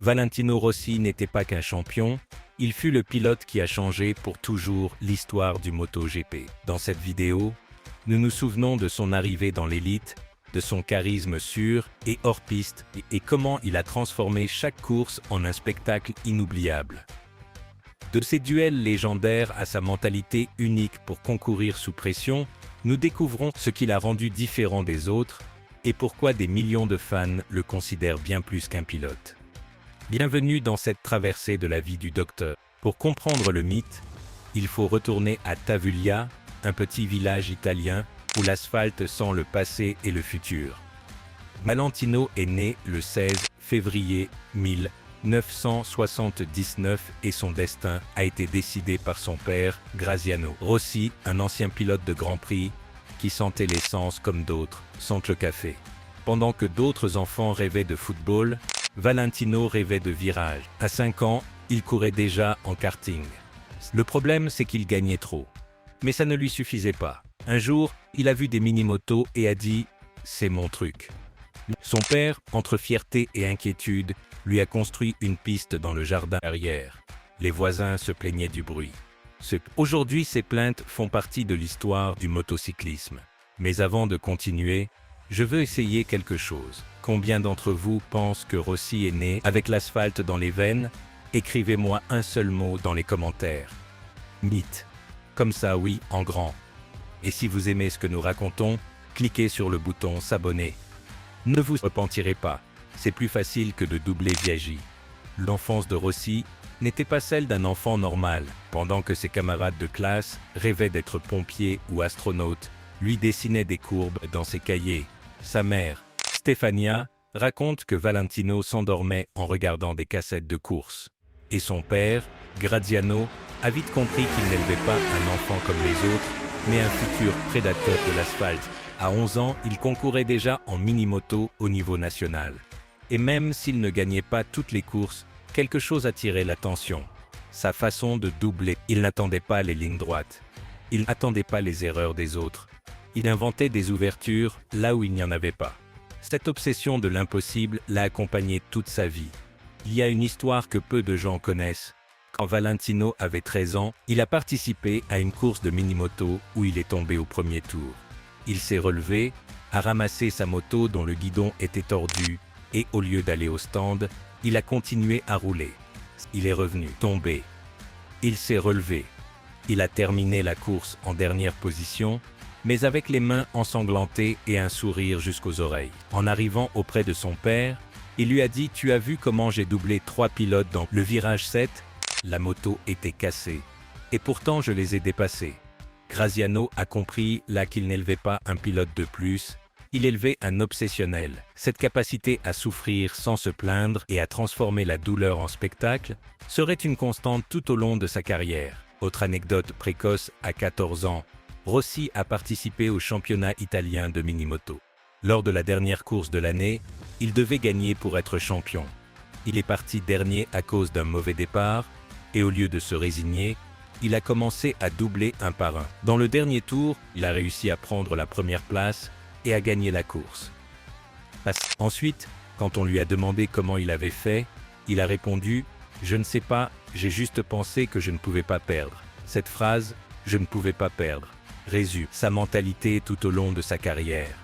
Valentino Rossi n'était pas qu'un champion, il fut le pilote qui a changé pour toujours l'histoire du MotoGP. Dans cette vidéo, nous nous souvenons de son arrivée dans l'élite, de son charisme sûr et hors piste, et comment il a transformé chaque course en un spectacle inoubliable. De ses duels légendaires à sa mentalité unique pour concourir sous pression, nous découvrons ce qui l'a rendu différent des autres et pourquoi des millions de fans le considèrent bien plus qu'un pilote. Bienvenue dans cette traversée de la vie du docteur. Pour comprendre le mythe, il faut retourner à Tavullia, un petit village italien où l'asphalte sent le passé et le futur. Valentino est né le 16 février 1979 et son destin a été décidé par son père, Graziano Rossi, un ancien pilote de Grand Prix qui sentait l'essence comme d'autres sentent le café. Pendant que d'autres enfants rêvaient de football, Valentino rêvait de virage. À 5 ans, il courait déjà en karting. Le problème, c'est qu'il gagnait trop. Mais ça ne lui suffisait pas. Un jour, il a vu des mini-motos et a dit « c'est mon truc ». Son père, entre fierté et inquiétude, lui a construit une piste dans le jardin arrière. Les voisins se plaignaient du bruit. Aujourd'hui, ces plaintes font partie de l'histoire du motocyclisme. Mais avant de continuer, je veux essayer quelque chose. Combien d'entre vous pensent que Rossi est né avec l'asphalte dans les veines? Écrivez-moi un seul mot dans les commentaires. Mythe. Comme ça, oui, en grand. Et si vous aimez ce que nous racontons, cliquez sur le bouton s'abonner. Ne vous repentirez pas, c'est plus facile que de doubler Biaggi. L'enfance de Rossi n'était pas celle d'un enfant normal. Pendant que ses camarades de classe rêvaient d'être pompier ou astronaute, lui dessinait des courbes dans ses cahiers. Sa mère, Stefania, raconte que Valentino s'endormait en regardant des cassettes de course. Et son père, Graziano, a vite compris qu'il n'élevait pas un enfant comme les autres, mais un futur prédateur de l'asphalte. À 11 ans, il concourait déjà en mini-moto au niveau national. Et même s'il ne gagnait pas toutes les courses, quelque chose attirait l'attention. Sa façon de doubler. Il n'attendait pas les lignes droites. Il n'attendait pas les erreurs des autres. Il inventait des ouvertures là où il n'y en avait pas. Cette obsession de l'impossible l'a accompagné toute sa vie. Il y a une histoire que peu de gens connaissent. Quand Valentino avait 13 ans, il a participé à une course de mini-moto où il est tombé au premier tour. Il s'est relevé, a ramassé sa moto dont le guidon était tordu et au lieu d'aller au stand, il a continué à rouler. Il est revenu, tombé. Il s'est relevé. Il a terminé la course en dernière position, mais avec les mains ensanglantées et un sourire jusqu'aux oreilles. En arrivant auprès de son père, il lui a dit « Tu as vu comment j'ai doublé 3 pilotes dans le virage 7 ?» La moto était cassée. Et pourtant je les ai dépassés. Graziano a compris là qu'il n'élevait pas un pilote de plus, il élevait un obsessionnel. Cette capacité à souffrir sans se plaindre et à transformer la douleur en spectacle serait une constante tout au long de sa carrière. Autre anecdote précoce, à 14 ans, Rossi a participé au championnat italien de mini-moto. Lors de la dernière course de l'année, il devait gagner pour être champion. Il est parti dernier à cause d'un mauvais départ, et au lieu de se résigner, il a commencé à doubler un par un. Dans le dernier tour, il a réussi à prendre la première place et à gagner la course. Ensuite, quand on lui a demandé comment il avait fait, il a répondu « Je ne sais pas, j'ai juste pensé que je ne pouvais pas perdre ». Cette phrase « Je ne pouvais pas perdre » résume sa mentalité tout au long de sa carrière.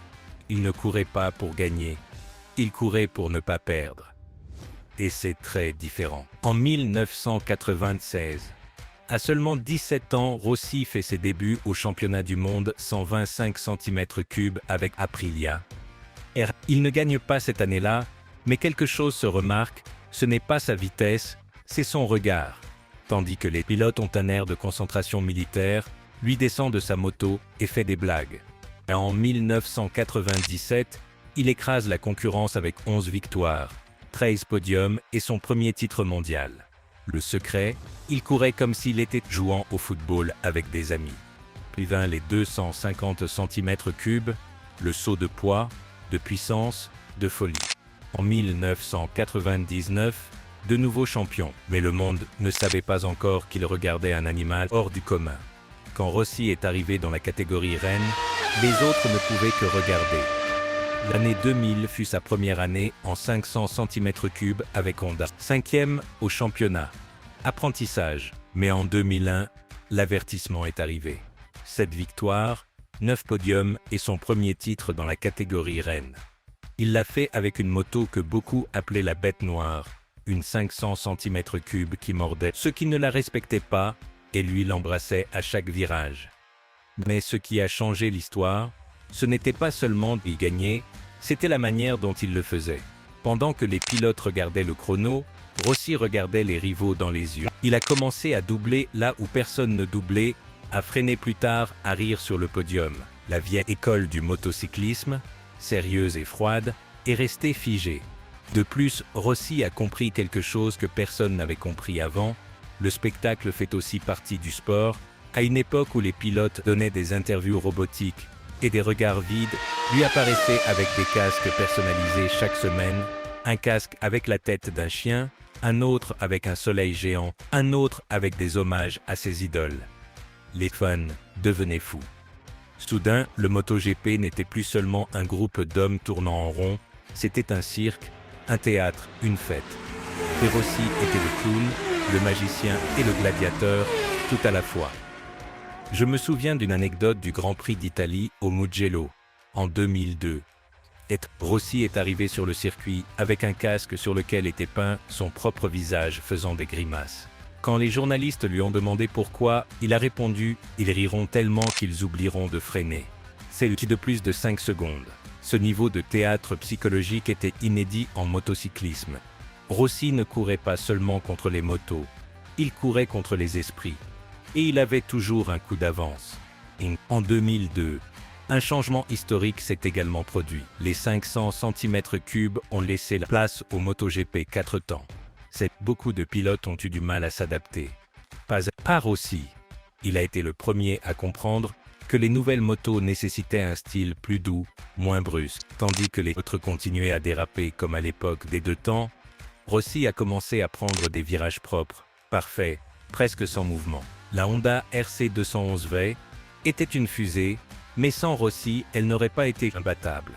Il ne courait pas pour gagner, il courait pour ne pas perdre. Et c'est très différent. En 1996, à seulement 17 ans, Rossi fait ses débuts au championnat du monde 125 cm3 avec Aprilia. Il ne gagne pas cette année-là, mais quelque chose se remarque, ce n'est pas sa vitesse, c'est son regard. Tandis que les pilotes ont un air de concentration militaire, lui descend de sa moto et fait des blagues. En 1997, il écrase la concurrence avec 11 victoires, 13 podiums et son premier titre mondial. Le secret, il courait comme s'il était jouant au football avec des amis. Puis vint les 250 cm3, le saut de poids, de puissance, de folie. En 1999, de nouveau champion, mais le monde ne savait pas encore qu'il regardait un animal hors du commun. Quand Rossi est arrivé dans la catégorie reine, les autres ne pouvaient que regarder. L'année 2000 fut sa première année en 500 cm3 avec Honda. 5e au championnat. Apprentissage. Mais en 2001, l'avertissement est arrivé. 7 victoires, 9 podiums et son premier titre dans la catégorie Rennes. Il l'a fait avec une moto que beaucoup appelaient la bête noire, une 500 cm3 qui mordait ceux qui ne la respectaient pas et lui l'embrassait à chaque virage. Mais ce qui a changé l'histoire, ce n'était pas seulement d'y gagner, c'était la manière dont il le faisait. Pendant que les pilotes regardaient le chrono, Rossi regardait les rivaux dans les yeux. Il a commencé à doubler là où personne ne doublait, à freiner plus tard, à rire sur le podium. La vieille école du motocyclisme, sérieuse et froide, est restée figée. De plus, Rossi a compris quelque chose que personne n'avait compris avant. Le spectacle fait aussi partie du sport. À une époque où les pilotes donnaient des interviews robotiques et des regards vides, lui apparaissait avec des casques personnalisés chaque semaine, un casque avec la tête d'un chien, un autre avec un soleil géant, un autre avec des hommages à ses idoles. Les fans devenaient fous. Soudain, le MotoGP n'était plus seulement un groupe d'hommes tournant en rond, c'était un cirque, un théâtre, une fête. Et Rossi était le clown, le magicien et le gladiateur, tout à la fois. Je me souviens d'une anecdote du Grand Prix d'Italie au Mugello, en 2002. Rossi est arrivé sur le circuit avec un casque sur lequel était peint son propre visage faisant des grimaces. Quand les journalistes lui ont demandé pourquoi, il a répondu « Ils riront tellement qu'ils oublieront de freiner ». C'est de plus de 5 secondes. Ce niveau de théâtre psychologique était inédit en motocyclisme. Rossi ne courait pas seulement contre les motos, il courait contre les esprits. Et il avait toujours un coup d'avance. En 2002, un changement historique s'est également produit. Les 500 cm3 ont laissé la place au MotoGP 4 temps. Beaucoup de pilotes ont eu du mal à s'adapter. Pas Rossi. Il a été le premier à comprendre que les nouvelles motos nécessitaient un style plus doux, moins brusque. Tandis que les autres continuaient à déraper comme à l'époque des 2 temps, Rossi a commencé à prendre des virages propres, parfaits, presque sans mouvement. La Honda RC 211V était une fusée, mais sans Rossi, elle n'aurait pas été imbattable.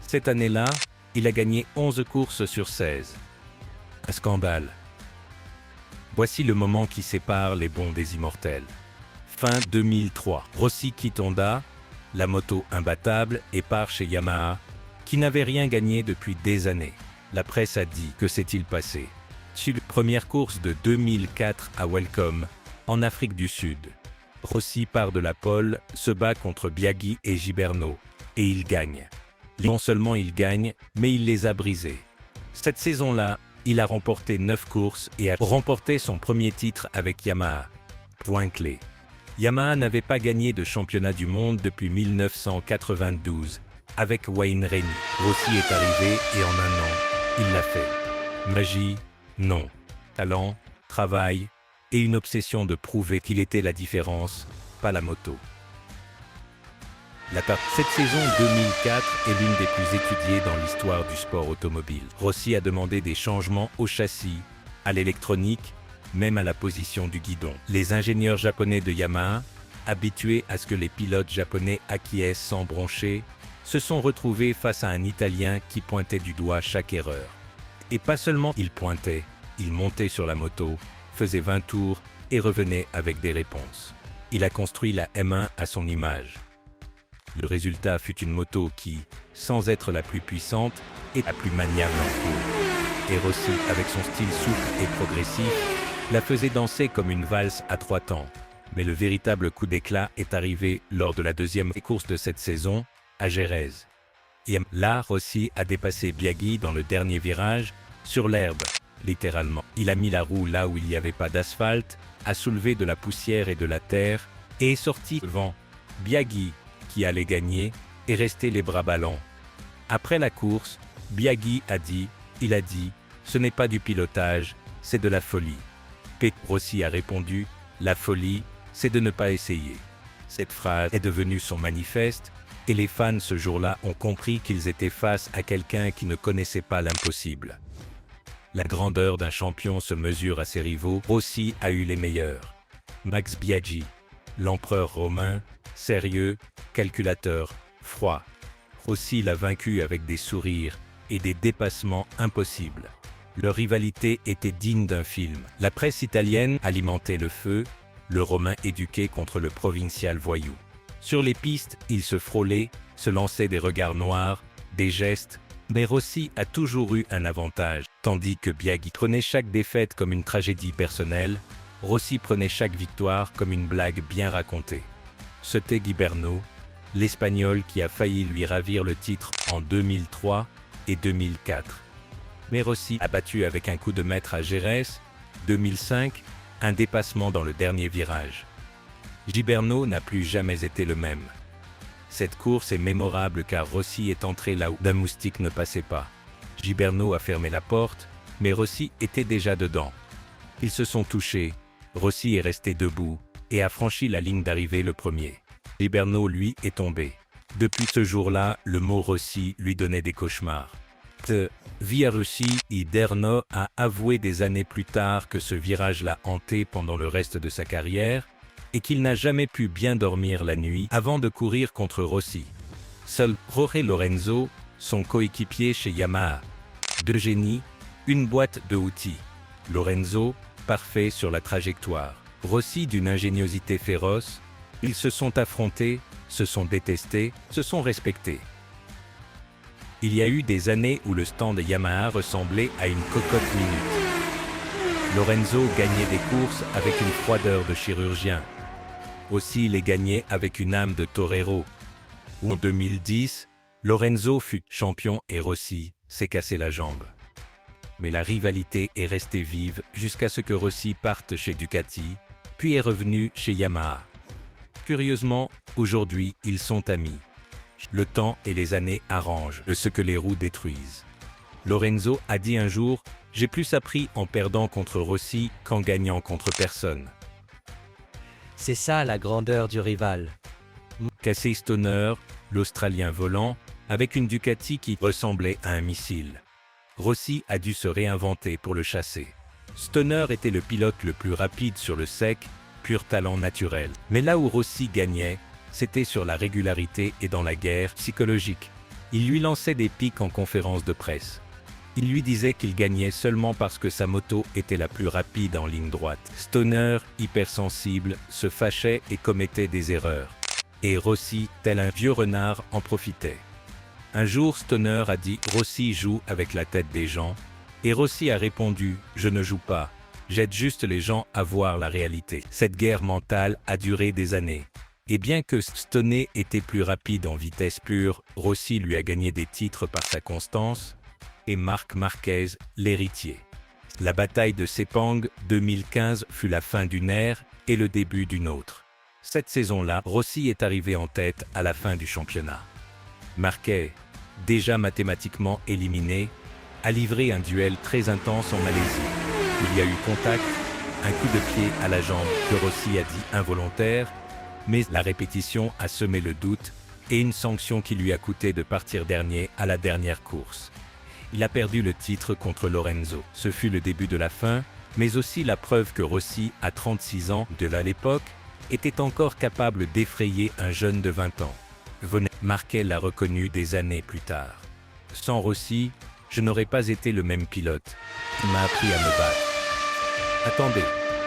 Cette année-là, il a gagné 11 courses sur 16. Un scandale. Voici le moment qui sépare les bons des immortels. Fin 2003. Rossi quitte Honda, la moto imbattable, et part chez Yamaha, qui n'avait rien gagné depuis des années. La presse a dit que s'est-il passé. Sur la première course de 2004 à Welcome, en Afrique du Sud. Rossi part de la pole, se bat contre Biaggi et Gibernau, et il gagne. Non seulement il gagne, mais il les a brisés. Cette saison-là, il a remporté 9 courses et a remporté son premier titre avec Yamaha. Point clé. Yamaha n'avait pas gagné de championnat du monde depuis 1992, avec Wayne Rainey. Rossi est arrivé et en un an, il l'a fait. Magie? Non. Talent, travail et une obsession de prouver qu'il était la différence, pas la moto. Cette saison 2004 est l'une des plus étudiées dans l'histoire du sport automobile. Rossi a demandé des changements au châssis, à l'électronique, même à la position du guidon. Les ingénieurs japonais de Yamaha, habitués à ce que les pilotes japonais acquiescent sans broncher, se sont retrouvés face à un Italien qui pointait du doigt chaque erreur. Et pas seulement il pointait, il montait sur la moto, faisait 20 tours et revenait avec des réponses. Il a construit la M1 à son image. Le résultat fut une moto qui, sans être la plus puissante, est la plus maniable en course. Et Rossi, avec son style souple et progressif, la faisait danser comme une valse à 3 temps. Mais le véritable coup d'éclat est arrivé lors de la deuxième course de cette saison, à Jerez. Et là, Rossi a dépassé Biaggi dans le dernier virage, sur l'herbe, littéralement. Il a mis la roue là où il n'y avait pas d'asphalte, a soulevé de la poussière et de la terre, et est sorti devant Biaggi, qui allait gagner, est resté les bras ballants. Après la course, Biaggi a dit, ce n'est pas du pilotage, c'est de la folie. Rossi a répondu, la folie, c'est de ne pas essayer. Cette phrase est devenue son manifeste, et les fans ce jour-là ont compris qu'ils étaient face à quelqu'un qui ne connaissait pas l'impossible. La grandeur d'un champion se mesure à ses rivaux. Rossi a eu les meilleurs. Max Biaggi, l'empereur romain, sérieux, calculateur, froid. Rossi l'a vaincu avec des sourires et des dépassements impossibles. Leur rivalité était digne d'un film. La presse italienne alimentait le feu, le Romain éduqué contre le provincial voyou. Sur les pistes, ils se frôlaient, se lançaient des regards noirs, des gestes, mais Rossi a toujours eu un avantage. Tandis que Biaggi prenait chaque défaite comme une tragédie personnelle, Rossi prenait chaque victoire comme une blague bien racontée. C'était Guiberno, l'Espagnol qui a failli lui ravir le titre en 2003 et 2004. Mais Rossi a battu avec un coup de maître à Jerez, 2005, un dépassement dans le dernier virage. Guiberno n'a plus jamais été le même. Cette course est mémorable car Rossi est entré là où d'un moustique ne passait pas. Guiberno a fermé la porte, mais Rossi était déjà dedans. Ils se sont touchés, Rossi est resté debout et a franchi la ligne d'arrivée le premier. Guiberno, lui, est tombé. Depuis ce jour-là, le mot Rossi lui donnait des cauchemars. Via Rossi Iderno a avoué des années plus tard que ce virage l'a hanté pendant le reste de sa carrière et qu'il n'a jamais pu bien dormir la nuit avant de courir contre Rossi. Seul Jorge Lorenzo, son coéquipier chez Yamaha. De génie, une boîte de outils. Lorenzo, parfait sur la trajectoire. Rossi d'une ingéniosité féroce. Ils se sont affrontés, se sont détestés, se sont respectés. Il y a eu des années où le stand Yamaha ressemblait à une cocotte minute. Lorenzo gagnait des courses avec une froideur de chirurgien. Aussi les gagnait avec une âme de torero. En 2010, Lorenzo fut champion et Rossi s'est cassé la jambe. Mais la rivalité est restée vive jusqu'à ce que Rossi parte chez Ducati, puis est revenu chez Yamaha. Curieusement, aujourd'hui, ils sont amis. Le temps et les années arrangent ce que les roues détruisent. Lorenzo a dit un jour « J'ai plus appris en perdant contre Rossi qu'en gagnant contre personne ». C'est ça la grandeur du rival. Casey Stoner, l'Australien volant, avec une Ducati qui ressemblait à un missile. Rossi a dû se réinventer pour le chasser. Stoner était le pilote le plus rapide sur le sec, pur talent naturel. Mais là où Rossi gagnait, c'était sur la régularité et dans la guerre psychologique. Il lui lançait des pics en conférence de presse. Il lui disait qu'il gagnait seulement parce que sa moto était la plus rapide en ligne droite. Stoner, hypersensible, se fâchait et commettait des erreurs. Et Rossi, tel un vieux renard, en profitait. Un jour, Stoner a dit « Rossi joue avec la tête des gens ». Et Rossi a répondu « Je ne joue pas, j'aide juste les gens à voir la réalité ». Cette guerre mentale a duré des années. Et bien que Stoner était plus rapide en vitesse pure, Rossi lui a gagné des titres par sa constance, et Marc Marquez, l'héritier. La bataille de Sepang 2015 fut la fin d'une ère et le début d'une autre. Cette saison-là, Rossi est arrivé en tête à la fin du championnat. Marquez, déjà mathématiquement éliminé, a livré un duel très intense en Malaisie. Il y a eu contact, un coup de pied à la jambe que Rossi a dit involontaire, mais la répétition a semé le doute et une sanction qui lui a coûté de partir dernier à la dernière course. Il a perdu le titre contre Lorenzo. Ce fut le début de la fin, mais aussi la preuve que Rossi, à 36 ans de l'époque, était encore capable d'effrayer un jeune de 20 ans. Marquez l'a reconnu des années plus tard. Sans Rossi, je n'aurais pas été le même pilote. Il m'a appris à me battre. Attendez,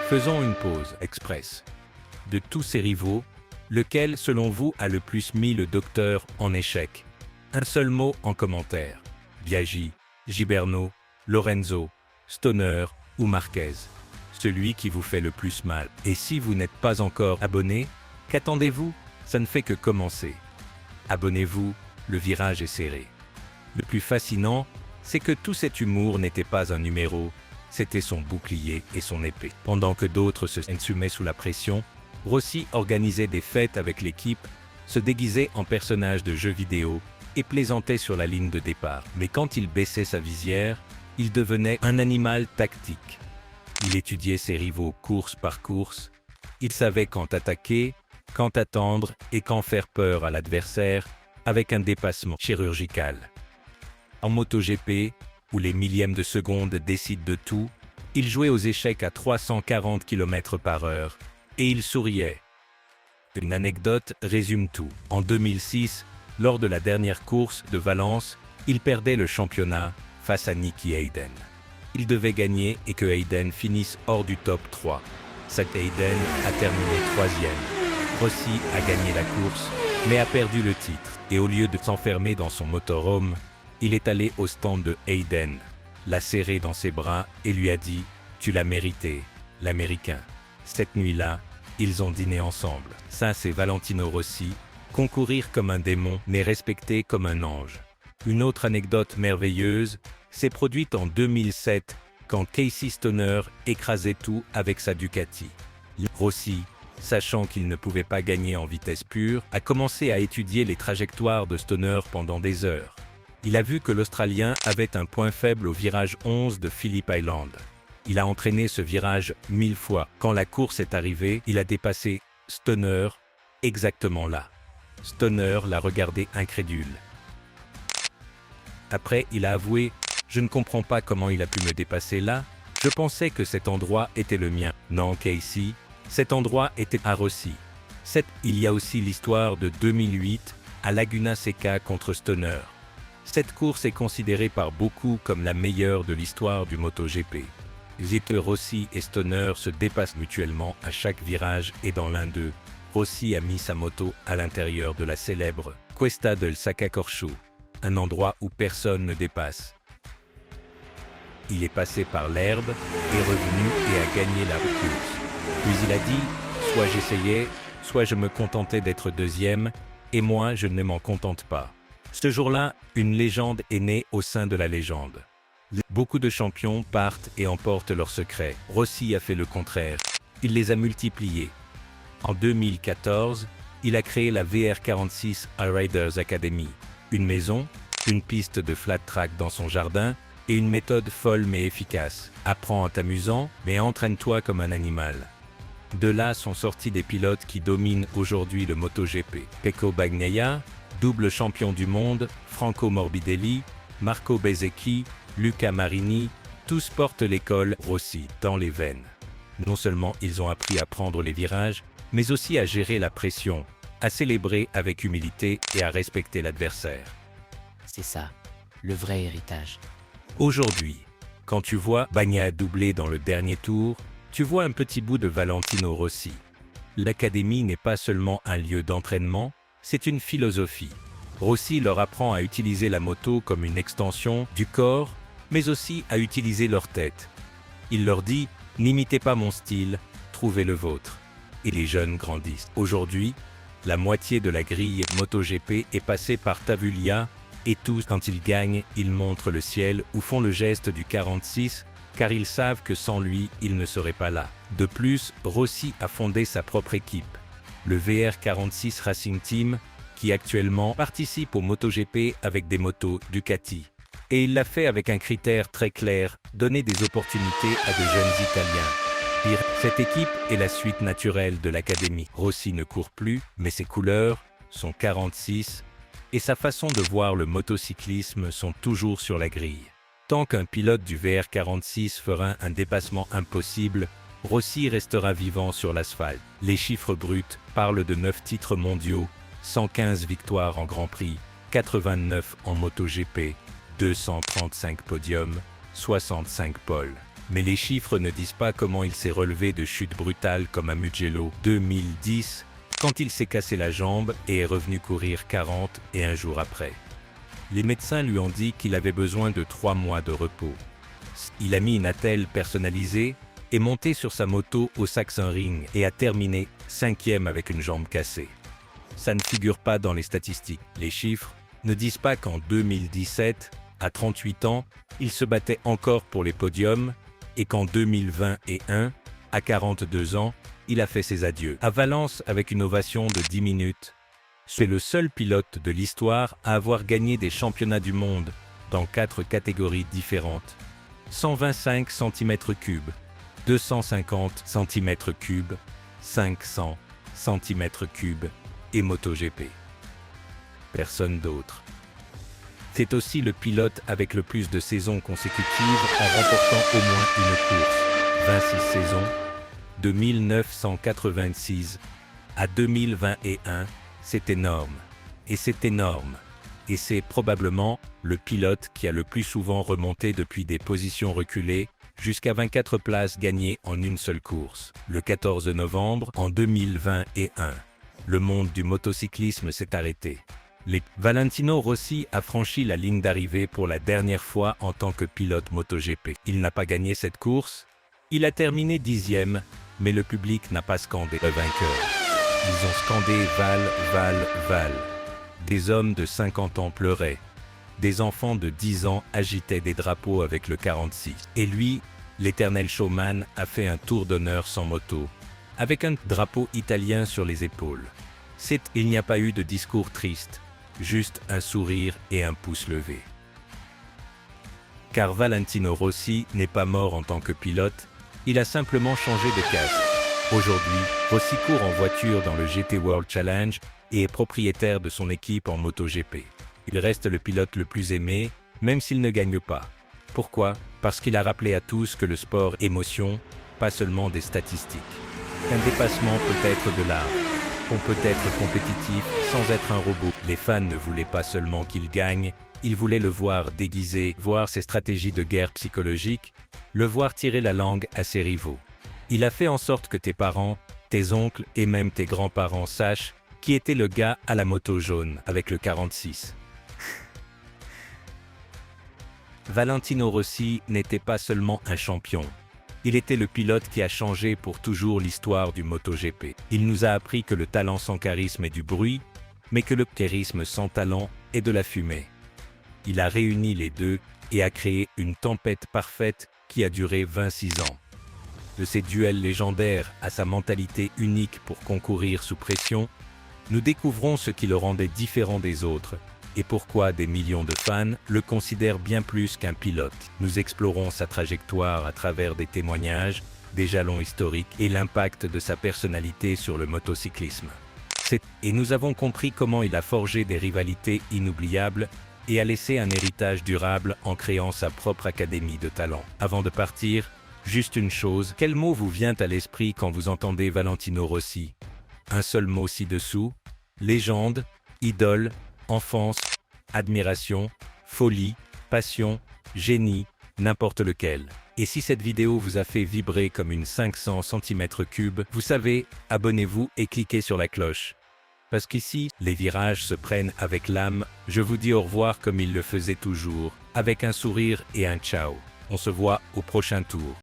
faisons une pause express. De tous ses rivaux, lequel, selon vous, a le plus mis le docteur en échec? Un seul mot en commentaire. Biaggi, Guiberno, Lorenzo, Stoner ou Marquez. Celui qui vous fait le plus mal. Et si vous n'êtes pas encore abonné, qu'attendez-vous? Ça ne fait que commencer. Abonnez-vous, le virage est serré. Le plus fascinant, c'est que tout cet humour n'était pas un numéro, c'était son bouclier et son épée. Pendant que d'autres se soumettaient sous la pression, Rossi organisait des fêtes avec l'équipe, se déguisait en personnage de jeux vidéo et plaisantait sur la ligne de départ. Mais quand il baissait sa visière, il devenait un animal tactique. Il étudiait ses rivaux course par course, il savait quand attaquer, quand attendre et quand faire peur à l'adversaire avec un dépassement chirurgical. En MotoGP, où les millièmes de seconde décident de tout, il jouait aux échecs à 340 km/h et il souriait. Une anecdote résume tout. En 2006, Lors de la dernière course de Valence, il perdait le championnat face à Nicky Hayden. Il devait gagner et que Hayden finisse hors du top 3. Cet Hayden a terminé 3e. Rossi a gagné la course, mais a perdu le titre. Et au lieu de s'enfermer dans son motorhome, il est allé au stand de Hayden, l'a serré dans ses bras et lui a dit « Tu l'as mérité, l'Américain ». Cette nuit-là, ils ont dîné ensemble. Ça, c'est Valentino Rossi. Concourir comme un démon, mais respecter comme un ange. Une autre anecdote merveilleuse s'est produite en 2007 quand Casey Stoner écrasait tout avec sa Ducati. Rossi, sachant qu'il ne pouvait pas gagner en vitesse pure, a commencé à étudier les trajectoires de Stoner pendant des heures. Il a vu que l'Australien avait un point faible au virage 11 de Phillip Island. Il a entraîné ce virage 1000 fois. Quand la course est arrivée, il a dépassé Stoner exactement là. Stoner l'a regardé incrédule. Après, il a avoué « Je ne comprends pas comment il a pu me dépasser là. Je pensais que cet endroit était le mien. » Non, Casey, cet endroit était à Rossi. Il y a aussi l'histoire de 2008 à Laguna Seca contre Stoner. Cette course est considérée par beaucoup comme la meilleure de l'histoire du MotoGP. Rossi et Stoner se dépassent mutuellement à chaque virage et dans l'un d'eux, Rossi a mis sa moto à l'intérieur de la célèbre Cuesta del Sacacorcho, un endroit où personne ne dépasse. Il est passé par l'herbe, est revenu et a gagné la course. Puis il a dit, soit j'essayais, soit je me contentais d'être deuxième, et moi je ne m'en contente pas. Ce jour-là, une légende est née au sein de la légende. Beaucoup de champions partent et emportent leurs secrets. Rossi a fait le contraire. Il les a multipliés. En 2014, il a créé la VR46 iRiders Academy. Une maison, une piste de flat track dans son jardin et une méthode folle mais efficace. Apprends en t'amusant, mais entraîne-toi comme un animal. De là sont sortis des pilotes qui dominent aujourd'hui le MotoGP. Pecco Bagnaia, double champion du monde, Franco Morbidelli, Marco Bezzecchi, Luca Marini, tous portent l'école Rossi dans les veines. Non seulement ils ont appris à prendre les virages, mais aussi à gérer la pression, à célébrer avec humilité et à respecter l'adversaire. C'est ça, le vrai héritage. Aujourd'hui, quand tu vois Bagnaia doubler dans le dernier tour, tu vois un petit bout de Valentino Rossi. L'académie n'est pas seulement un lieu d'entraînement, c'est une philosophie. Rossi leur apprend à utiliser la moto comme une extension du corps, mais aussi à utiliser leur tête. Il leur dit « N'imitez pas mon style, trouvez le vôtre ». Et les jeunes grandissent. Aujourd'hui, la moitié de la grille MotoGP est passée par Tavulia, et tous, quand ils gagnent, ils montrent le ciel ou font le geste du 46, car ils savent que sans lui, ils ne seraient pas là. De plus, Rossi a fondé sa propre équipe, le VR46 Racing Team, qui actuellement participe au MotoGP avec des motos Ducati. Et il l'a fait avec un critère très clair, donner des opportunités à de jeunes Italiens. Pire, cette équipe est la suite naturelle de l'académie. Rossi ne court plus, mais ses couleurs, son 46, et sa façon de voir le motocyclisme sont toujours sur la grille. Tant qu'un pilote du VR46 fera un dépassement impossible, Rossi restera vivant sur l'asphalte. Les chiffres bruts parlent de 9 titres mondiaux, 115 victoires en Grand Prix, 89 en MotoGP, 235 podiums, 65 poles. Mais les chiffres ne disent pas comment il s'est relevé de chutes brutales comme à Mugello 2010, quand il s'est cassé la jambe et est revenu courir 40 et un jour après. Les médecins lui ont dit qu'il avait besoin de 3 mois de repos. Il a mis une attelle personnalisée, est monté sur sa moto au Sachsenring et a terminé 5e avec une jambe cassée. Ça ne figure pas dans les statistiques. Les chiffres ne disent pas qu'en 2017, à 38 ans, il se battait encore pour les podiums et qu'en 2021, à 42 ans, il a fait ses adieux. À Valence avec une ovation de 10 minutes, c'est le seul pilote de l'histoire à avoir gagné des championnats du monde dans 4 catégories différentes. 125 cm3, 250 cm3, 500 cm3 et MotoGP. Personne d'autre. C'est aussi le pilote avec le plus de saisons consécutives en remportant au moins une course. 26 saisons, de 1986 à 2021, c'est énorme. Et c'est énorme. Et c'est probablement le pilote qui a le plus souvent remonté depuis des positions reculées jusqu'à 24 places gagnées en une seule course. Le 14 novembre en 2021, le monde du motocyclisme s'est arrêté. Valentino Rossi a franchi la ligne d'arrivée pour la dernière fois en tant que pilote MotoGP. Il n'a pas gagné cette course. Il a terminé 10e, mais le public n'a pas scandé le vainqueur. Ils ont scandé Val, Val, Val. Des hommes de 50 ans pleuraient. Des enfants de 10 ans agitaient des drapeaux avec le 46. Et lui, l'éternel showman, a fait un tour d'honneur sans moto, avec un drapeau italien sur les épaules. Il n'y a pas eu de discours triste, juste un sourire et un pouce levé. Car Valentino Rossi n'est pas mort en tant que pilote, il a simplement changé de casque. Aujourd'hui, Rossi court en voiture dans le GT World Challenge et est propriétaire de son équipe en MotoGP. Il reste le pilote le plus aimé, même s'il ne gagne pas. Pourquoi? Parce qu'il a rappelé à tous que le sport est émotion, pas seulement des statistiques. Qu'un dépassement peut être de l'art. Qu'on peut être compétitif sans être un robot. Les fans ne voulaient pas seulement qu'il gagne, ils voulaient le voir déguisé, voir ses stratégies de guerre psychologique, le voir tirer la langue à ses rivaux. Il a fait en sorte que tes parents, tes oncles et même tes grands-parents sachent qui était le gars à la moto jaune avec le 46. Valentino Rossi n'était pas seulement un champion. Il était le pilote qui a changé pour toujours l'histoire du MotoGP. Il nous a appris que le talent sans charisme est du bruit, mais que le charisme sans talent est de la fumée. Il a réuni les deux et a créé une tempête parfaite qui a duré 26 ans. De ses duels légendaires à sa mentalité unique pour concourir sous pression, nous découvrons ce qui le rendait différent des autres et pourquoi des millions de fans le considèrent bien plus qu'un pilote. Nous explorons sa trajectoire à travers des témoignages, des jalons historiques et l'impact de sa personnalité sur le motocyclisme. Et nous avons compris comment il a forgé des rivalités inoubliables et a laissé un héritage durable en créant sa propre académie de talent. Avant de partir, juste une chose, quel mot vous vient à l'esprit quand vous entendez Valentino Rossi? Un seul mot ci-dessous: légende, idole, enfance, admiration, folie, passion, génie, n'importe lequel. Et si cette vidéo vous a fait vibrer comme une 500 cm3, vous savez, abonnez-vous et cliquez sur la cloche. Parce qu'ici, les virages se prennent avec l'âme. Je vous dis au revoir comme il le faisait toujours, avec un sourire et un ciao. On se voit au prochain tour.